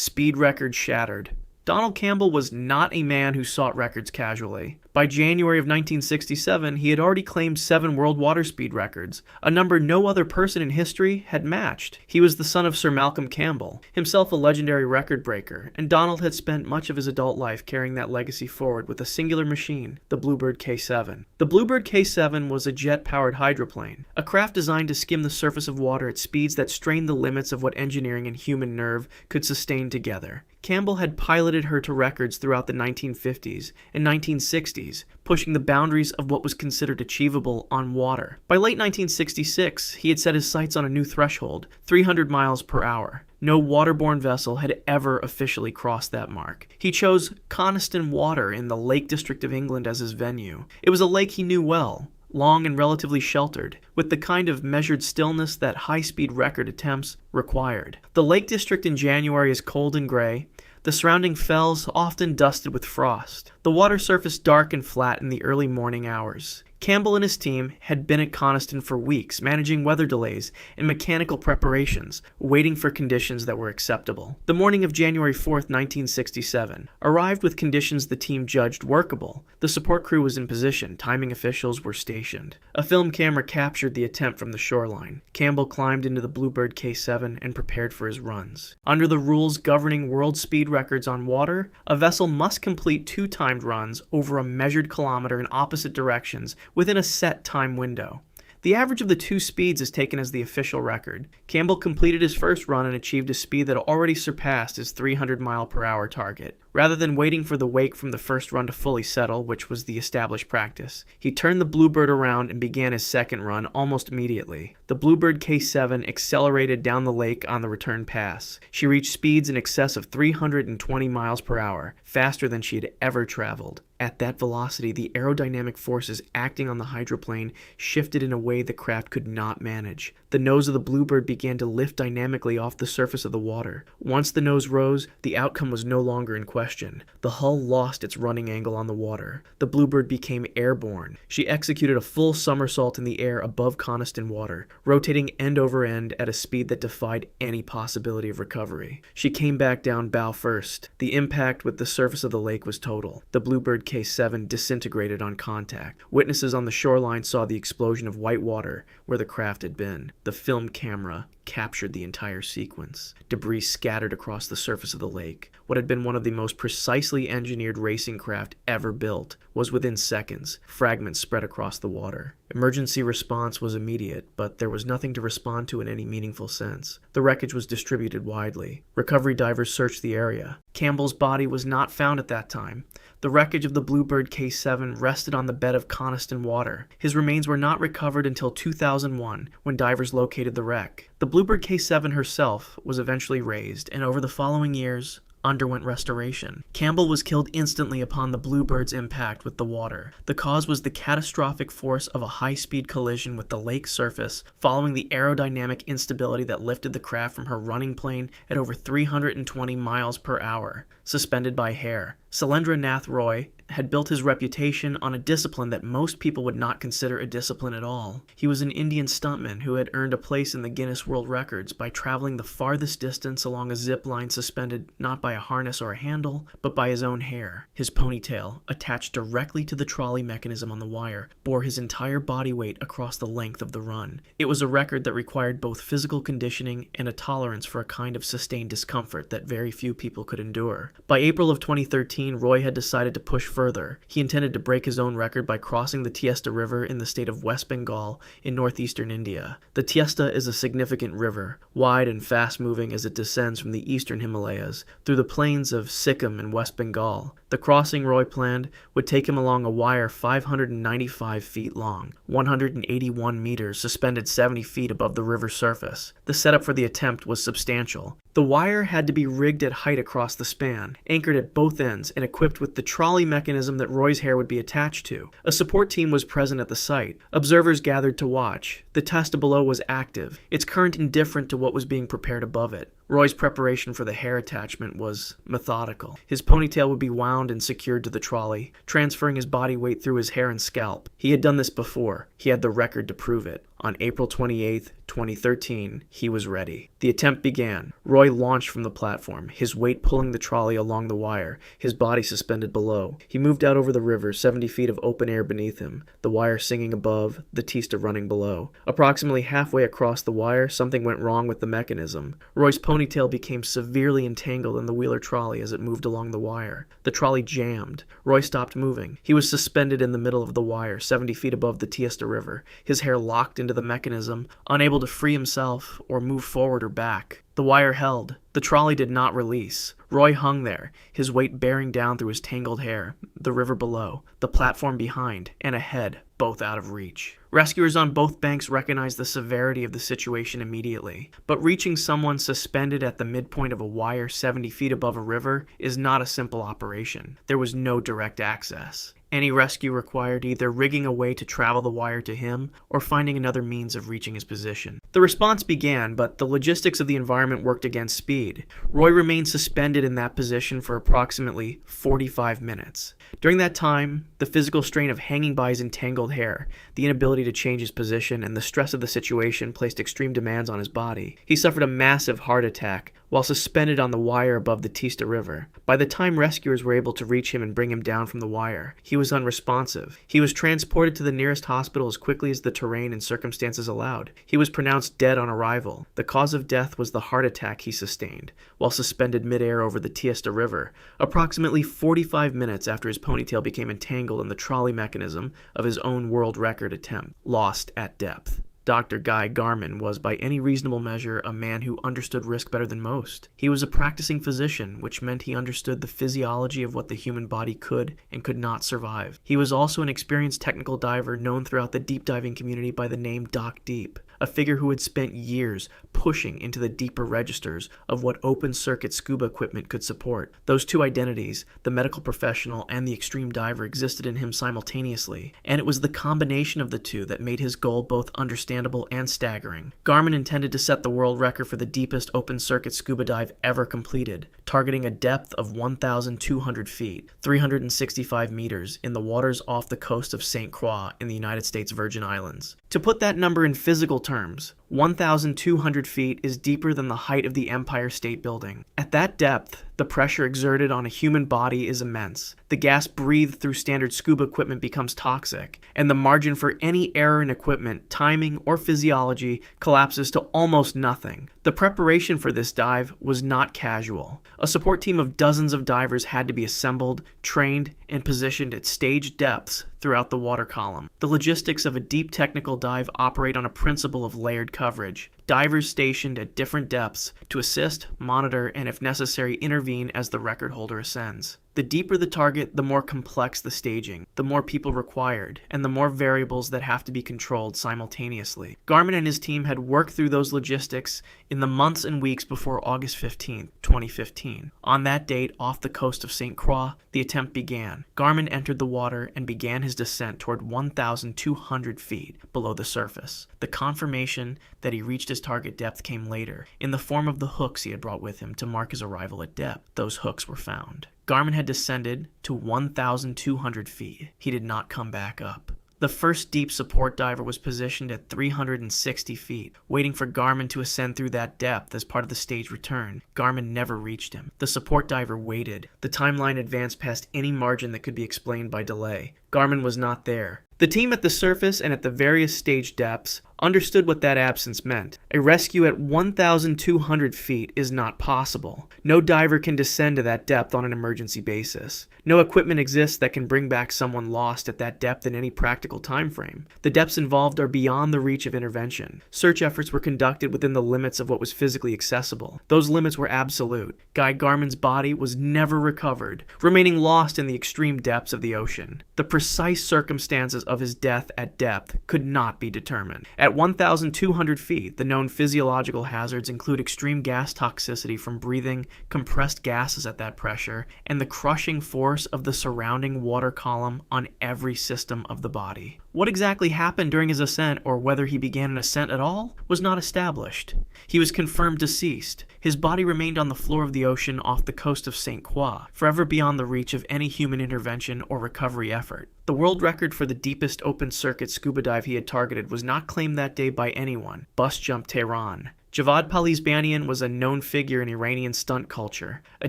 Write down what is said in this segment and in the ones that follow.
speed record shattered. Donald Campbell was not a man who sought records casually. By January of 1967, he had already claimed 7 world water speed records, a number no other person in history had matched. He was the son of Sir Malcolm Campbell, himself a legendary record breaker, and Donald had spent much of his adult life carrying that legacy forward with a singular machine, the Bluebird K7. The Bluebird K7 was a jet-powered hydroplane, a craft designed to skim the surface of water at speeds that strained the limits of what engineering and human nerve could sustain together. Campbell had piloted her to records throughout the 1950s and 1960s, pushing the boundaries of what was considered achievable on water. By late 1966, he had set his sights on a new threshold, 300 miles per hour. No waterborne vessel had ever officially crossed that mark. He chose Coniston Water in the Lake District of England as his venue. It was a lake he knew well, long and relatively sheltered, with the kind of measured stillness that high-speed record attempts required. The Lake District in January is cold and gray, the surrounding fells often dusted with frost, the water surface dark and flat in the early morning hours. Campbell and his team had been at Coniston for weeks, managing weather delays and mechanical preparations, waiting for conditions that were acceptable. The morning of January 4th, 1967, arrived with conditions the team judged workable. The support crew was in position, timing officials were stationed. A film camera captured the attempt from the shoreline. Campbell climbed into the Bluebird K7 and prepared for his runs. Under the rules governing world speed records on water, a vessel must complete 2 timed runs over a measured kilometer in opposite directions within a set time window. The average of the 2 speeds is taken as the official record. Campbell completed his first run and achieved a speed that already surpassed his 300-mile-per-hour target. Rather than waiting for the wake from the first run to fully settle, which was the established practice, he turned the Bluebird around and began his second run almost immediately. The Bluebird K7 accelerated down the lake on the return pass. She reached speeds in excess of 320 miles per hour, faster than she had ever traveled. At that velocity, the aerodynamic forces acting on the hydroplane shifted in a way the craft could not manage. The nose of the Bluebird began to lift dynamically off the surface of the water. Once the nose rose, the outcome was no longer in question. The hull lost its running angle on the water. The Bluebird became airborne. She executed a full somersault in the air above Coniston Water, rotating end over end at a speed that defied any possibility of recovery. She came back down bow first. The impact with the surface of the lake was total. The Bluebird K7 disintegrated on contact. Witnesses on the shoreline saw the explosion of white water where the craft had been. The film camera captured the entire sequence. Debris scattered across the surface of the lake. What had been one of the most precisely engineered racing craft ever built was within seconds. Fragments spread across the water. Emergency response was immediate, but there was nothing to respond to in any meaningful sense. The wreckage was distributed widely. Recovery divers searched the area. Campbell's body was not found at that time. The wreckage of the Bluebird K7 rested on the bed of Coniston Water. His remains were not recovered until 2001, when divers located the wreck. The Bluebird K7 herself was eventually raised, and over the following years, underwent restoration. Campbell was killed instantly upon the Bluebird's impact with the water. The cause was the catastrophic force of a high-speed collision with the lake surface following the aerodynamic instability that lifted the craft from her running plane at over 320 miles per hour, suspended by hair. Celendra Nathroy had built his reputation on a discipline that most people would not consider a discipline at all. He was an Indian stuntman who had earned a place in the Guinness World Records by traveling the farthest distance along a zip line suspended not by a harness or a handle, but by his own hair. His ponytail, attached directly to the trolley mechanism on the wire, bore his entire body weight across the length of the run. It was a record that required both physical conditioning and a tolerance for a kind of sustained discomfort that very few people could endure. By April of 2013, Roy had decided to push further. He intended to break his own record by crossing the Tiesta River in the state of West Bengal in northeastern India. The Tiesta is a significant river, wide and fast-moving as it descends from the eastern Himalayas through the plains of Sikkim and West Bengal. The crossing Roy planned would take him along a wire 595 feet long, 181 meters suspended 70 feet above the river's surface. The setup for the attempt was substantial. The wire had to be rigged at height across the span, anchored at both ends, and equipped with the trolley mechanism that Roy's hair would be attached to. A support team was present at the site. Observers gathered to watch. The Tiesta below was active, its current indifferent to what was being prepared above it. Roy's preparation for the hair attachment was methodical. His ponytail would be wound and secured to the trolley, transferring his body weight through his hair and scalp. He had done this before. He had the record to prove it. On April 28, 2013, he was ready. The attempt began. Roy launched from the platform, his weight pulling the trolley along the wire, his body suspended below. He moved out over the river, 70 feet of open air beneath him, the wire singing above, the Tista running below. Approximately halfway across the wire, something went wrong with the mechanism. Roy's ponytail became severely entangled in the Wheeler trolley as it moved along the wire. The trolley jammed. Roy stopped moving. He was suspended in the middle of the wire, 70 feet above the Tista River, his hair locked into the mechanism, unable to free himself or move forward or back. The wire held. The trolley did not release. Roy hung there, his weight bearing down through his tangled hair, the river below, the platform behind, and ahead, both out of reach. Rescuers on both banks recognized the severity of the situation immediately, but reaching someone suspended at the midpoint of a wire 70 feet above a river is not a simple operation. There was no direct access. Any rescue required either rigging a way to travel the wire to him or finding another means of reaching his position. The response began, but the logistics of the environment worked against speed. Roy remained suspended in that position for approximately 45 minutes. During that time, the physical strain of hanging by his entangled hair, the inability to change his position, and the stress of the situation placed extreme demands on his body. He suffered a massive heart attack while suspended on the wire above the Tista River. By the time rescuers were able to reach him and bring him down from the wire, he was unresponsive. He was transported to the nearest hospital as quickly as the terrain and circumstances allowed. He was pronounced dead on arrival. The cause of death was the heart attack he sustained while suspended midair over the Tista River, approximately 45 minutes after his ponytail became entangled in the trolley mechanism of his own world record attempt, lost at depth. Dr. Guy Garmin was, by any reasonable measure, a man who understood risk better than most. He was a practicing physician, which meant he understood the physiology of what the human body could and could not survive. He was also an experienced technical diver known throughout the deep diving community by the name Doc Deep, a figure who had spent years pushing into the deeper registers of what open-circuit scuba equipment could support. Those two identities, the medical professional and the extreme diver, existed in him simultaneously, and it was the combination of the two that made his goal both understandable and staggering. Garmin intended to set the world record for the deepest open-circuit scuba dive ever completed, targeting a depth of 1,200 feet, 365 meters, in the waters off the coast of St. Croix in the United States Virgin Islands. To put that number in physical terms, 1,200 feet is deeper than the height of the Empire State Building. At that depth, the pressure exerted on a human body is immense. The gas breathed through standard scuba equipment becomes toxic, and the margin for any error in equipment, timing, or physiology collapses to almost nothing. The preparation for this dive was not casual. A support team of dozens of divers had to be assembled, trained, and positioned at staged depths throughout the water column. The logistics of a deep technical dive operate on a principle of layered coverage. Divers stationed at different depths to assist, monitor, and if necessary intervene as the record holder ascends. The deeper the target, the more complex the staging, the more people required, and the more variables that have to be controlled simultaneously. Garmin and his team had worked through those logistics in the months and weeks before August 15, 2015. On that date, off the coast of St. Croix, the attempt began. Garmin entered the water and began his descent toward 1,200 feet below the surface. The confirmation that he reached his target depth came later, in the form of the hooks he had brought with him to mark his arrival at depth. Those hooks were found. Garmin had descended to 1,200 feet. He did not come back up. The first deep support diver was positioned at 360 feet, waiting for Garmin to ascend through that depth as part of the staged return. Garmin never reached him. The support diver waited. The timeline advanced past any margin that could be explained by delay. Garmin was not there. The team at the surface and at the various stage depths understood what that absence meant. A rescue at 1,200 feet is not possible. No diver can descend to that depth on an emergency basis. No equipment exists that can bring back someone lost at that depth in any practical time frame. The depths involved are beyond the reach of intervention. Search efforts were conducted within the limits of what was physically accessible. Those limits were absolute. Guy Garmin's body was never recovered, remaining lost in the extreme depths of the ocean. The precise circumstances of his death at depth could not be determined. At 1,200 feet, the known physiological hazards include extreme gas toxicity from breathing compressed gases at that pressure and the crushing force of the surrounding water column on every system of the body. What exactly happened during his ascent, or whether he began an ascent at all, was not established. He was confirmed deceased. His body remained on the floor of the ocean off the coast of St. Croix, forever beyond the reach of any human intervention or recovery effort. The world record for the deepest open-circuit scuba dive he had targeted was not claimed that day by anyone: bus jump Thrron. Javad Palisbanian was a known figure in Iranian stunt culture, a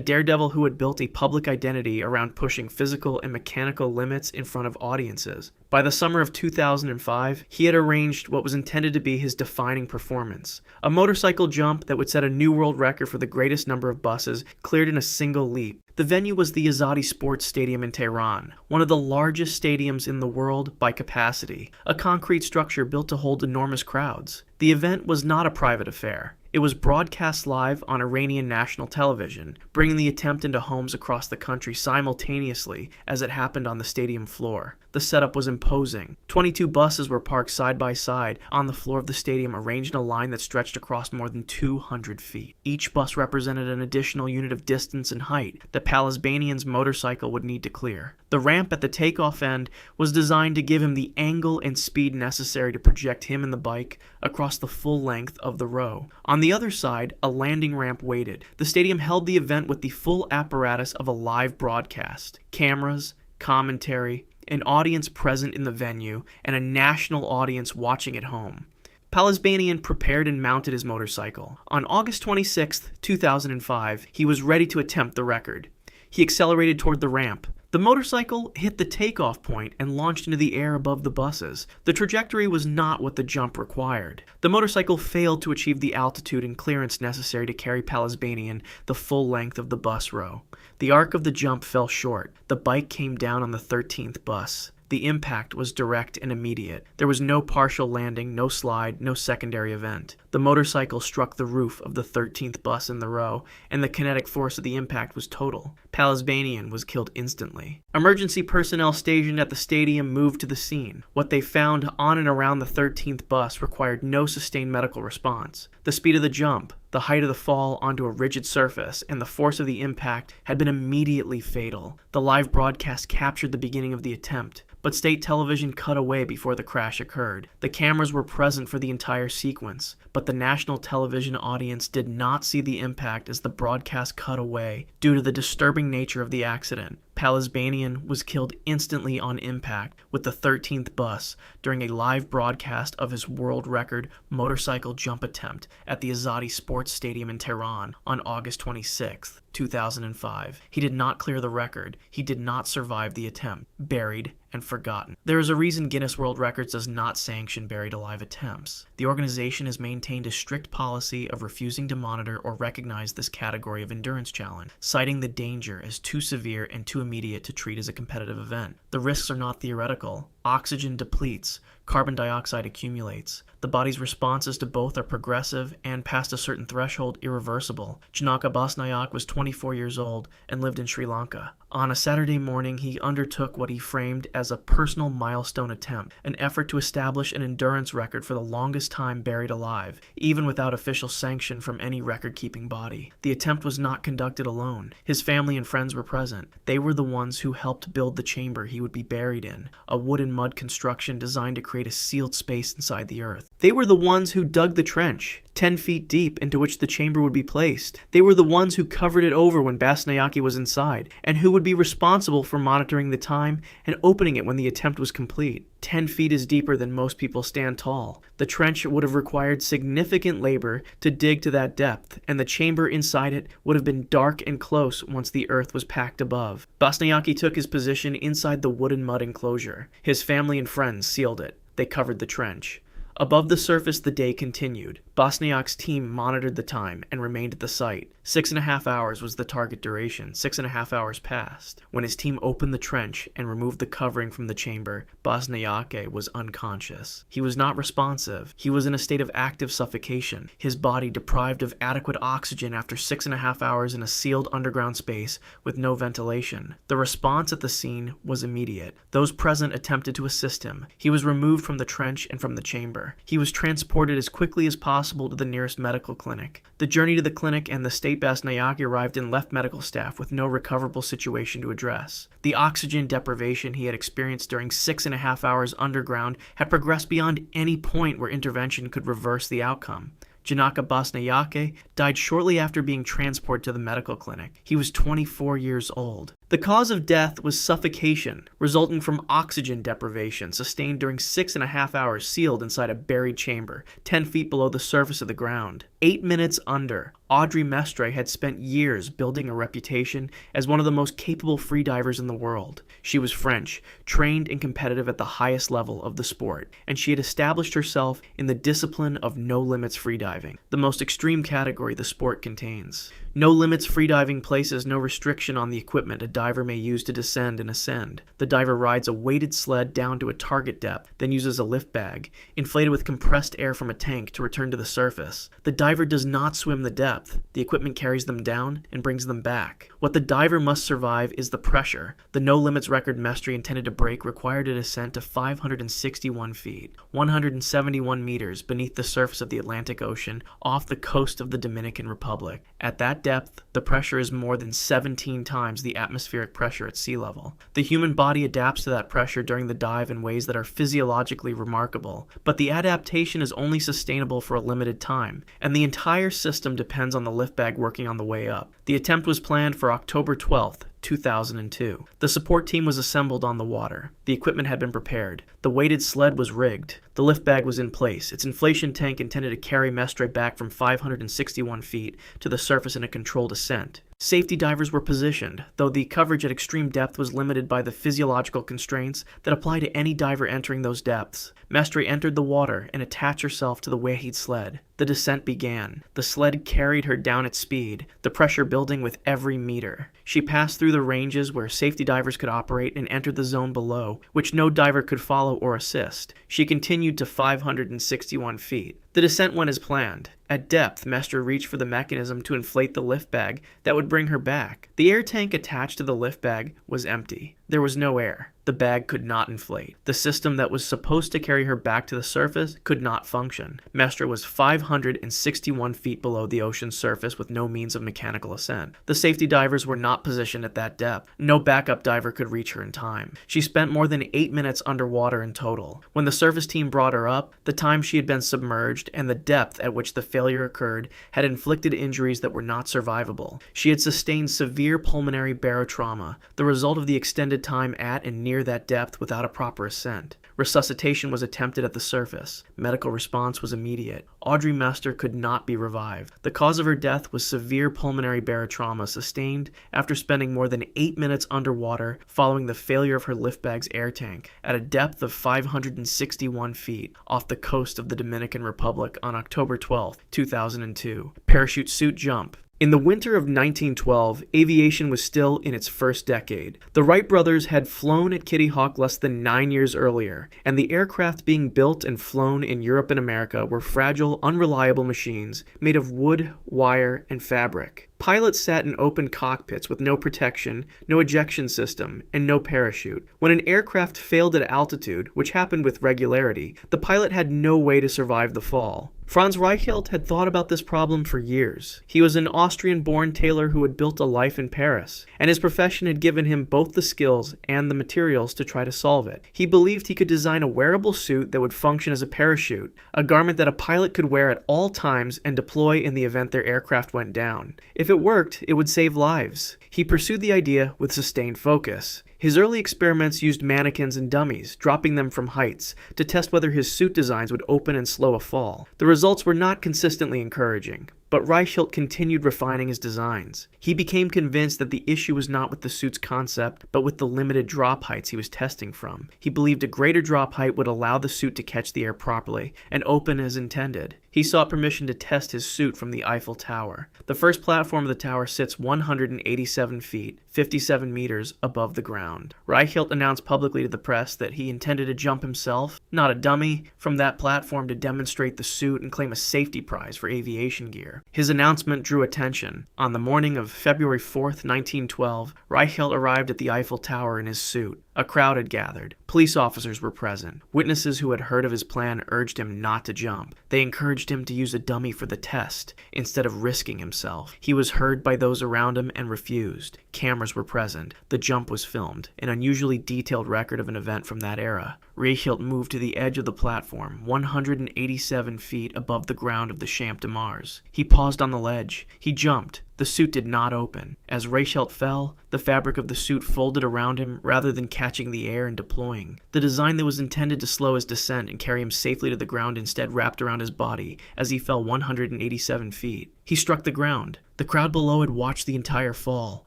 daredevil who had built a public identity around pushing physical and mechanical limits in front of audiences. By the summer of 2005, he had arranged what was intended to be his defining performance, a motorcycle jump that would set a new world record for the greatest number of buses cleared in a single leap. The venue was the Azadi Sports Stadium in Tehran, one of the largest stadiums in the world by capacity, a concrete structure built to hold enormous crowds. The event was not a private affair. It was broadcast live on Iranian national television, bringing the attempt into homes across the country simultaneously as it happened on the stadium floor. The setup was imposing. 22 buses were parked side by side on the floor of the stadium, arranged in a line that stretched across more than 200 feet. Each bus represented an additional unit of distance and height that Palisbanian's motorcycle would need to clear. The ramp at the takeoff end was designed to give him the angle and speed necessary to project him and the bike across the full length of the row. On the other side, a landing ramp waited. The stadium held the event with the full apparatus of a live broadcast: cameras, commentary, an audience present in the venue, and a national audience watching at home. Palisbanian prepared and mounted his motorcycle. On August 26, 2005, he was ready to attempt the record. He accelerated toward the ramp. The motorcycle hit the takeoff point and launched into the air above the buses. The trajectory was not what the jump required. The motorcycle failed to achieve the altitude and clearance necessary to carry Palisbanian the full length of the bus row. The arc of the jump fell short. The bike came down on the 13th bus. The impact was direct and immediate. There was no partial landing, no slide, no secondary event. The motorcycle struck the roof of the 13th bus in the row, and the kinetic force of the impact was total. Palisbanian was killed instantly. Emergency personnel stationed at the stadium moved to the scene. What they found on and around the 13th bus required no sustained medical response. The speed of the jump, the height of the fall onto a rigid surface, and the force of the impact had been immediately fatal. The live broadcast captured the beginning of the attempt, but state television cut away before the crash occurred. The cameras were present for the entire sequence, but the national television audience did not see the impact as the broadcast cut away due to the disturbing nature of the accident. Palisbanian was killed instantly on impact with the 13th bus during a live broadcast of his world record motorcycle jump attempt at the Azadi Sports Stadium in Tehran on August 26, 2005. He did not clear the record. He did not survive the attempt. Buried and forgotten. There is a reason Guinness World Records does not sanction buried alive attempts. The organization has maintained a strict policy of refusing to monitor or recognize this category of endurance challenge, citing the danger as too severe and too immediate to treat as a competitive event. The risks are not theoretical. Oxygen depletes, carbon dioxide accumulates. The body's responses to both are progressive and, past a certain threshold, irreversible. Janaka Basnayake was 24 years old and lived in Sri Lanka. On a Saturday morning, he undertook what he framed as a personal milestone attempt, an effort to establish an endurance record for the longest time buried alive, even without official sanction from any record-keeping body. The attempt was not conducted alone. His family and friends were present. They were the ones who helped build the chamber he would be buried in, a wood and mud construction designed to create a sealed space inside the earth. They were the ones who dug the trench, 10 feet deep, into which the chamber would be placed. They were the ones who covered it over when Basnayake was inside, and who would be responsible for monitoring the time and opening it when the attempt was complete. 10 feet is deeper than most people stand tall. The trench would have required significant labor to dig to that depth, and the chamber inside it would have been dark and close once the earth was packed above. Basnayake took his position inside the wood and mud enclosure. His family and friends sealed it. They covered the trench. Above the surface, the day continued. Basnayake's team monitored the time and remained at the site. 6.5 hours was the target duration. 6.5 hours passed. When his team opened the trench and removed the covering from the chamber, Basnayake was unconscious. He was not responsive. He was in a state of active suffocation, his body deprived of adequate oxygen after 6.5 hours in a sealed underground space with no ventilation. The response at the scene was immediate. Those present attempted to assist him. He was removed from the trench and from the chamber. He was transported as quickly as possible to the nearest medical clinic. The journey to the clinic and the state Basnayake arrived in left medical staff with no recoverable situation to address. The oxygen deprivation he had experienced during 6.5 hours underground had progressed beyond any point where intervention could reverse the outcome. Janaka Basnayake died shortly after being transported to the medical clinic. He was 24 years old. The cause of death was suffocation, resulting from oxygen deprivation sustained during 6.5 hours sealed inside a buried chamber, 10 feet below the surface of the ground. 8 minutes under, Audrey Mestre had spent years building a reputation as one of the most capable freedivers in the world. She was French, trained and competitive at the highest level of the sport, and she had established herself in the discipline of no-limits freediving, the most extreme category the sport contains. No-limits freediving places no restriction on the equipment a diver may use to descend and ascend. The diver rides a weighted sled down to a target depth, then uses a lift bag, inflated with compressed air from a tank, to return to the surface. The diver does not swim the depth. The equipment carries them down and brings them back. What the diver must survive is the pressure. The no-limits record Mestre intended to break required a descent to 561 feet, 171 meters beneath the surface of the Atlantic Ocean off the coast of the Dominican Republic. At that depth, the pressure is more than 17 times the atmospheric pressure at sea level. The human body adapts to that pressure during the dive in ways that are physiologically remarkable, but the adaptation is only sustainable for a limited time, and the entire system depends on the lift bag working on the way up. The attempt was planned for October 12th, 2002. The support team was assembled on the water. The equipment had been prepared. The weighted sled was rigged. The lift bag was in place, its inflation tank intended to carry Mestre back from 561 feet to the surface in a controlled ascent. Safety divers were positioned, though the coverage at extreme depth was limited by the physiological constraints that apply to any diver entering those depths. Mestre entered the water and attached herself to the weighted sled. The descent began. The sled carried her down at speed, the pressure building with every meter. She passed through the ranges where safety divers could operate and entered the zone below, which no diver could follow or assist. She continued to 561 feet. The descent went as planned. At depth, Mestre reached for the mechanism to inflate the lift bag that would bring her back. The air tank attached to the lift bag was empty. There was no air. The bag could not inflate. The system that was supposed to carry her back to the surface could not function. Mestre was 561 feet below the ocean's surface with no means of mechanical ascent. The safety divers were not positioned at that depth. No backup diver could reach her in time. She spent more than 8 minutes underwater in total. When the service team brought her up, the time she had been submerged and the depth at which the failure occurred had inflicted injuries that were not survivable. She had sustained severe pulmonary barotrauma, the result of the extended time at and near that depth without a proper ascent. Resuscitation was attempted at the surface. Medical response was immediate. Audrey Mestre could not be revived. The cause of her death was severe pulmonary barotrauma sustained after spending more than 8 minutes underwater following the failure of her lift bag's air tank at a depth of 561 feet off the coast of the Dominican Republic on October 12, 2002. Parachute suit jump. In the winter of 1912, aviation was still in its first decade. The Wright brothers had flown at Kitty Hawk less than 9 years earlier, and the aircraft being built and flown in Europe and America were fragile, unreliable machines made of wood, wire, and fabric. Pilots sat in open cockpits with no protection, no ejection system, and no parachute. When an aircraft failed at altitude, which happened with regularity, the pilot had no way to survive the fall. Franz Reichelt had thought about this problem for years. He was an Austrian-born tailor who had built a life in Paris, and his profession had given him both the skills and the materials to try to solve it. He believed he could design a wearable suit that would function as a parachute, a garment that a pilot could wear at all times and deploy in the event their aircraft went down. If it worked, it would save lives. He pursued the idea with sustained focus. His early experiments used mannequins and dummies, dropping them from heights, to test whether his suit designs would open and slow a fall. The results were not consistently encouraging, but Reichelt continued refining his designs. He became convinced that the issue was not with the suit's concept, but with the limited drop heights he was testing from. He believed a greater drop height would allow the suit to catch the air properly and open as intended. He sought permission to test his suit from the Eiffel Tower. The first platform of the tower sits 187 feet, 57 meters above the ground. Reichelt announced publicly to the press that he intended to jump himself, not a dummy, from that platform to demonstrate the suit and claim a safety prize for aviation gear. His announcement drew attention. On the morning of February 4th, 1912, Reichelt arrived at the Eiffel Tower in his suit. A crowd had gathered. Police officers were present. Witnesses who had heard of his plan urged him not to jump. They encouraged him to use a dummy for the test, instead of risking himself. He was heard by those around him and refused. Cameras were present. The jump was filmed, an unusually detailed record of an event from that era. Reichelt moved to the edge of the platform, 187 feet above the ground of the Champ de Mars. He paused on the ledge. He jumped. The suit did not open. As Reichelt fell, the fabric of the suit folded around him rather than catching the air and deploying. The design that was intended to slow his descent and carry him safely to the ground instead wrapped around his body as he fell 187 feet. He struck the ground. The crowd below had watched the entire fall.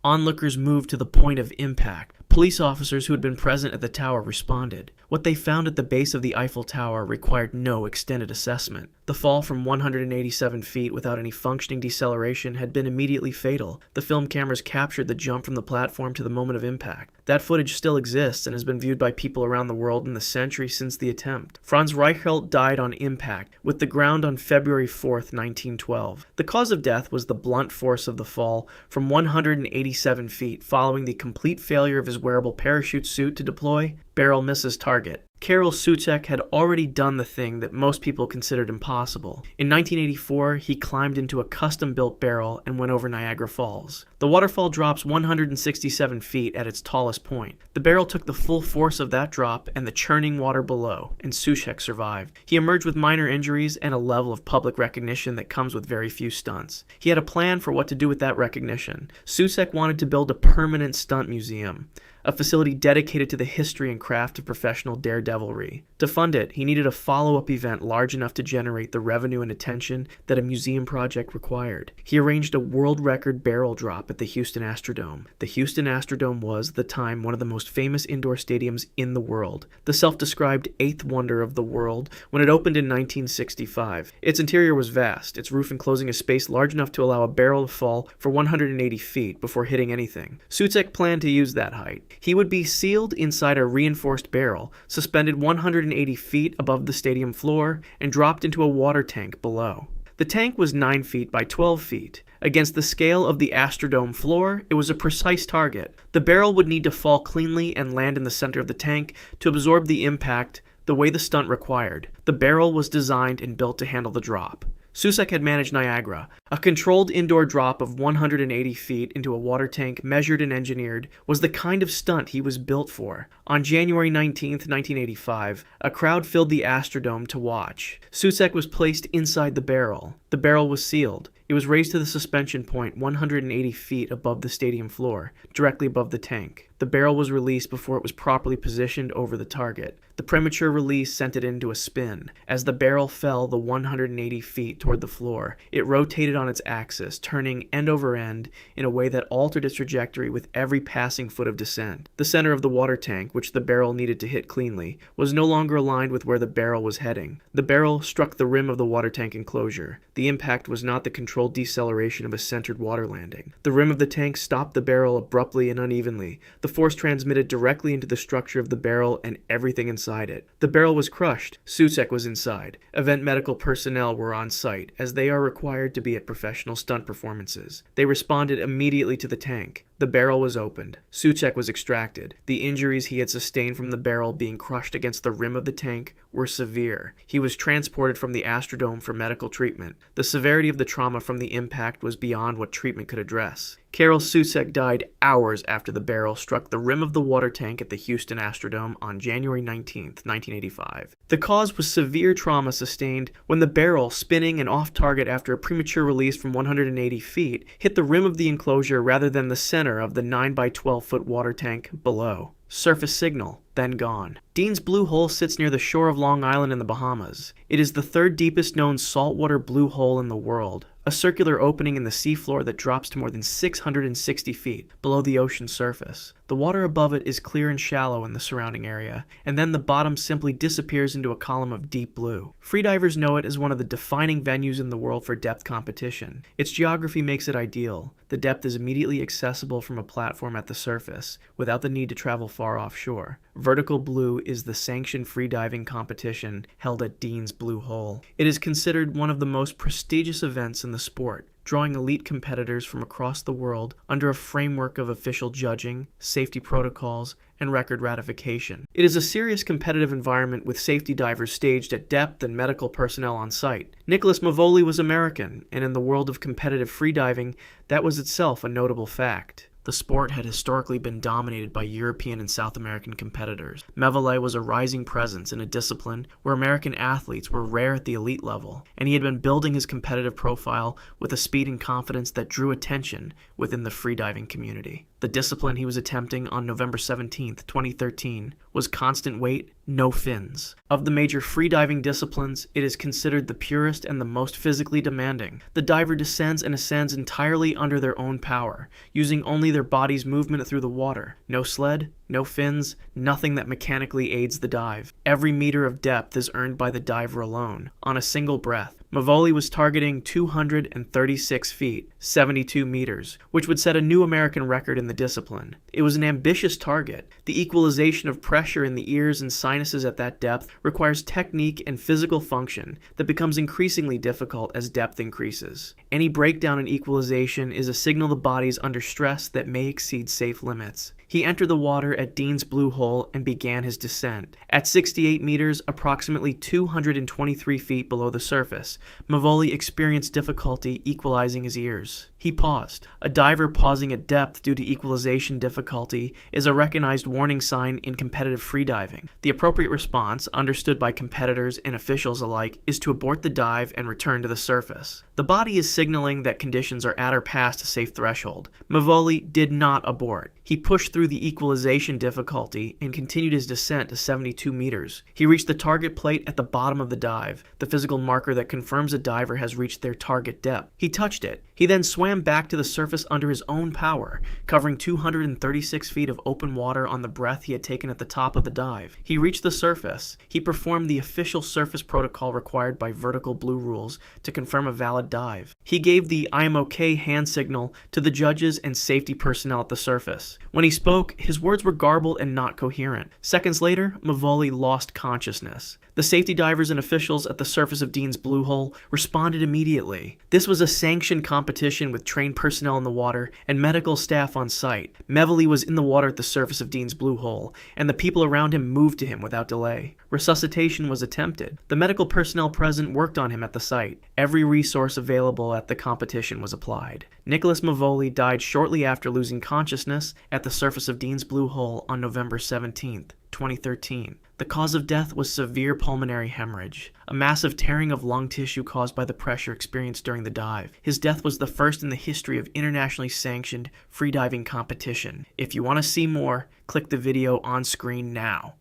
Onlookers moved to the point of impact. Police officers who had been present at the tower responded. What they found at the base of the Eiffel Tower required no extended assessment. The fall from 187 feet without any functioning deceleration had been immediately fatal. The film cameras captured the jump from the platform to the moment of impact. That footage still exists and has been viewed by people around the world in the century since the attempt. Franz Reichelt died on impact with the ground on February 4, 1912. The cause of death was the blunt force of the fall from 187 feet following the complete failure of his wearable parachute suit to deploy. Barrel misses target. Karel Soucek had already done the thing that most people considered impossible. In 1984, he climbed into a custom-built barrel and went over Niagara Falls. The waterfall drops 167 feet at its tallest point. The barrel took the full force of that drop and the churning water below, and Soucek survived. He emerged with minor injuries and a level of public recognition that comes with very few stunts. He had a plan for what to do with that recognition. Soucek wanted to build a permanent stunt museum, a facility dedicated to the history and craft of professional daredevilry. To fund it, he needed a follow-up event large enough to generate the revenue and attention that a museum project required. He arranged a world record barrel drop at the Houston Astrodome. The Houston Astrodome was, at the time, one of the most famous indoor stadiums in the world, the self-described eighth wonder of the world when it opened in 1965. Its interior was vast, its roof enclosing a space large enough to allow a barrel to fall for 180 feet before hitting anything. Soucek planned to use that height. He would be sealed inside a reinforced barrel, suspended 180 feet above the stadium floor, and dropped into a water tank below. The tank was 9 feet by 12 feet. Against the scale of the Astrodome floor, it was a precise target. The barrel would need to fall cleanly and land in the center of the tank to absorb the impact the way the stunt required. The barrel was designed and built to handle the drop. Soucek had managed Niagara. A controlled indoor drop of 180 feet into a water tank measured and engineered was the kind of stunt he was built for. On January 19, 1985, a crowd filled the Astrodome to watch. Soucek was placed inside the barrel. The barrel was sealed. It was raised to the suspension point 180 feet above the stadium floor, directly above the tank. The barrel was released before it was properly positioned over the target. The premature release sent it into a spin. As the barrel fell the 180 feet toward the floor, it rotated on its axis, turning end over end in a way that altered its trajectory with every passing foot of descent. The center of the water tank, which the barrel needed to hit cleanly, was no longer aligned with where the barrel was heading. The barrel struck the rim of the water tank enclosure. The impact was not the controlled deceleration of a centered water landing. The rim of the tank stopped the barrel abruptly and unevenly. The force transmitted directly into the structure of the barrel and everything inside it. The barrel was crushed. Soucek was inside. Event medical personnel were on site, as they are required to be at professional stunt performances. They responded immediately to the tank. The barrel was opened. Soucek was extracted. The injuries he had sustained from the barrel being crushed against the rim of the tank were severe. He was transported from the Astrodome for medical treatment. The severity of the trauma from the impact was beyond what treatment could address. Karel Soucek died hours after the barrel struck the rim of the water tank at the Houston Astrodome on January 19, 1985. The cause was severe trauma sustained when the barrel, spinning and off target after a premature release from 180 feet, hit the rim of the enclosure rather than the center of the 9 by 12 foot water tank below. Surface signal, then gone. Dean's Blue Hole sits near the shore of Long Island in the Bahamas. It is the third deepest known saltwater blue hole in the world, a circular opening in the seafloor that drops to more than 660 feet below the ocean surface. The water above it is clear and shallow in the surrounding area, and then the bottom simply disappears into a column of deep blue. Freedivers know it as one of the defining venues in the world for depth competition. Its geography makes it ideal. The depth is immediately accessible from a platform at the surface, without the need to travel far offshore. Vertical Blue is the sanctioned freediving competition held at Dean's Blue Hole. It is considered one of the most prestigious events in the sport, drawing elite competitors from across the world under a framework of official judging, safety protocols, and record ratification. It is a serious competitive environment with safety divers staged at depth and medical personnel on site. Nicholas Mavioli was American, and in the world of competitive freediving, that was itself a notable fact. The sport had historically been dominated by European and South American competitors. Mavioli was a rising presence in a discipline where American athletes were rare at the elite level, and he had been building his competitive profile with a speed and confidence that drew attention within the freediving community. The discipline he was attempting on November 17, 2013, was constant weight, no fins. Of the major freediving disciplines, it is considered the purest and the most physically demanding. The diver descends and ascends entirely under their own power, using only their body's movement through the water. No sled, no fins, nothing that mechanically aids the dive. Every meter of depth is earned by the diver alone, on a single breath. Mavioli was targeting 236 feet, 72 meters, which would set a new American record in the discipline. It was an ambitious target. The equalization of pressure in the ears and sinuses at that depth requires technique and physical function that becomes increasingly difficult as depth increases. Any breakdown in equalization is a signal the body is under stress that may exceed safe limits. He entered the water at Dean's Blue Hole and began his descent. At 68 meters, approximately 223 feet below the surface, Mavioli experienced difficulty equalizing his ears. He paused. A diver pausing at depth due to equalization difficulty is a recognized warning sign in competitive freediving. The appropriate response, understood by competitors and officials alike, is to abort the dive and return to the surface. The body is signaling that conditions are at or past a safe threshold. Mavioli did not abort. He pushed through the equalization difficulty and continued his descent to 72 meters. He reached the target plate at the bottom of the dive, the physical marker that confirms a diver has reached their target depth. He touched it. He then swam back to the surface under his own power, covering 236 feet of open water on the breath he had taken at the top of the dive. He reached the surface. He performed the official surface protocol required by vertical blue rules to confirm a valid dive. He gave the "I am okay" hand signal to the judges and safety personnel at the surface. When he spoke, his words were garbled and not coherent. Seconds later, Mavioli lost consciousness. The safety divers and officials at the surface of Dean's Blue Hole responded immediately. This was a sanctioned competition with trained personnel in the water and medical staff on site. Mavioli was in the water at the surface of Dean's Blue Hole, and the people around him moved to him without delay. Resuscitation was attempted. The medical personnel present worked on him at the site. Every resource available at the competition was applied. Nicholas Mavioli died shortly after losing consciousness at the surface of Dean's Blue Hole on November 17, 2013. The cause of death was severe pulmonary hemorrhage, a massive tearing of lung tissue caused by the pressure experienced during the dive. His death was the first in the history of internationally sanctioned freediving competition. If you want to see more, click the video on screen now.